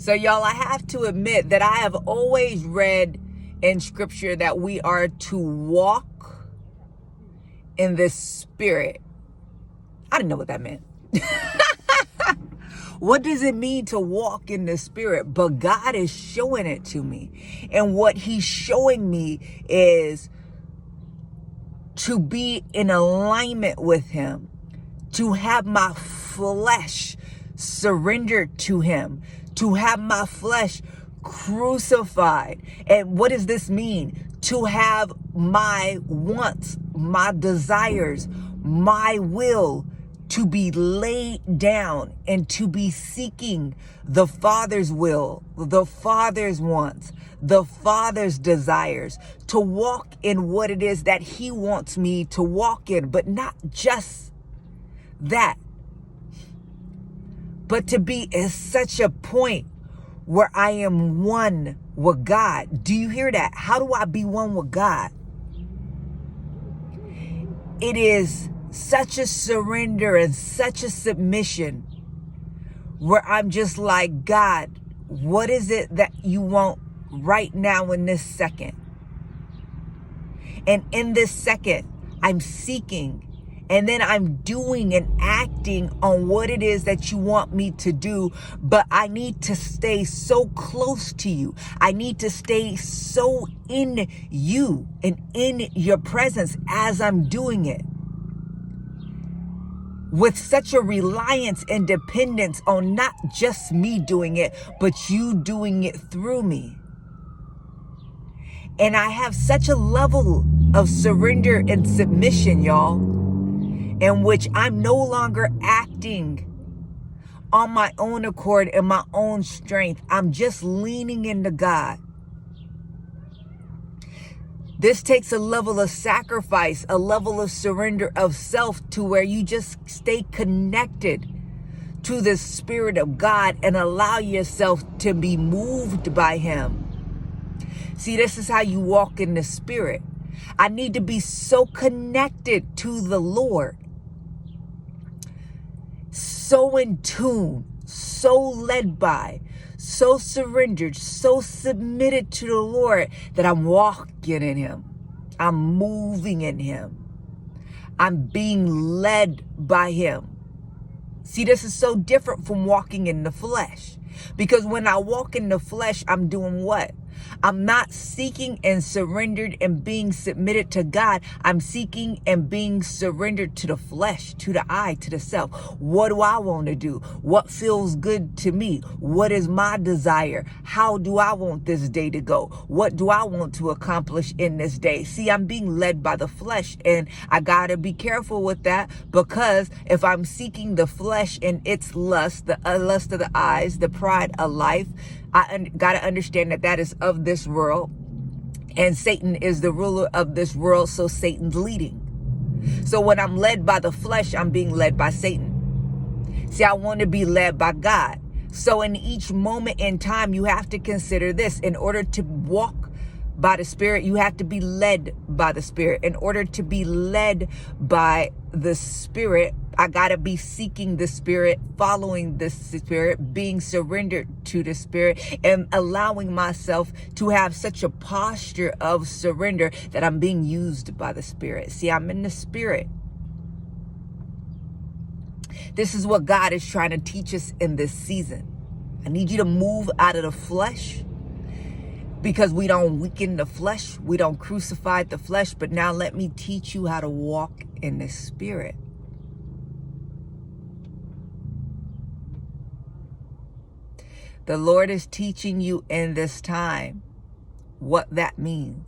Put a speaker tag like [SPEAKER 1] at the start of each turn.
[SPEAKER 1] So y'all, I have to admit that I have always read in scripture that we are to walk in the spirit. I didn't know what that meant. What does it mean to walk in the spirit? But God is showing it to me. And what he's showing me is to be in alignment with him, to have my flesh surrendered to him, to have my flesh crucified. And what does this mean? To have my wants, my desires, my will to be laid down and to be seeking the Father's will, the Father's wants, the Father's desires, to walk in what it is that he wants me to walk in, but not just that, but to be at such a point where I am one with God. Do you hear that? How do I be one with God? It is such a surrender and such a submission where I'm just like, God, what is it that you want right now in this second? And in this second, I'm seeking, and then I'm doing and acting on what it is that you want me to do. But I need to stay so close to you. I need to stay so in you and in your presence as I'm doing it, with such a reliance and dependence on not just me doing it, but you doing it through me. And I have such a level of surrender and submission, y'all, in which I'm no longer acting on my own accord and my own strength. I'm just leaning into God. This takes a level of sacrifice, a level of surrender of self, to where you just stay connected to the Spirit of God and allow yourself to be moved by him. See, this is how you walk in the Spirit. I need to be so connected to the Lord, so in tune, so led by, so surrendered, so submitted to the Lord, that I'm walking in him. I'm moving in him. I'm being led by him. See, this is so different from walking in the flesh. Because when I walk in the flesh, I'm doing what? I'm not seeking and surrendered and being submitted to God. I'm seeking and being surrendered to the flesh, to the I, to the self. What do I want to do? What feels good to me? What is my desire? How do I want this day to go? What do I want to accomplish in this day? See, I'm being led by the flesh, and I got to be careful with that, because if I'm seeking the flesh and its lust, the lust of the eyes, the pride of life, I got to understand that that is of this world, and Satan is the ruler of this world, so Satan's leading. So when I'm led by the flesh, I'm being led by Satan. See, I want to be led by God. So in each moment in time, you have to consider this. In order to walk by the Spirit, you have to be led by the Spirit. In order to be led by the Spirit, I got to be seeking the Spirit, following the Spirit, being surrendered to the Spirit, and allowing myself to have such a posture of surrender that I'm being used by the Spirit. See, I'm in the Spirit. This is what God is trying to teach us in this season. I need you to move out of the flesh, because we don't weaken the flesh. We don't crucify the flesh. But now let me teach you how to walk in the Spirit. The Lord is teaching you in this time what that means.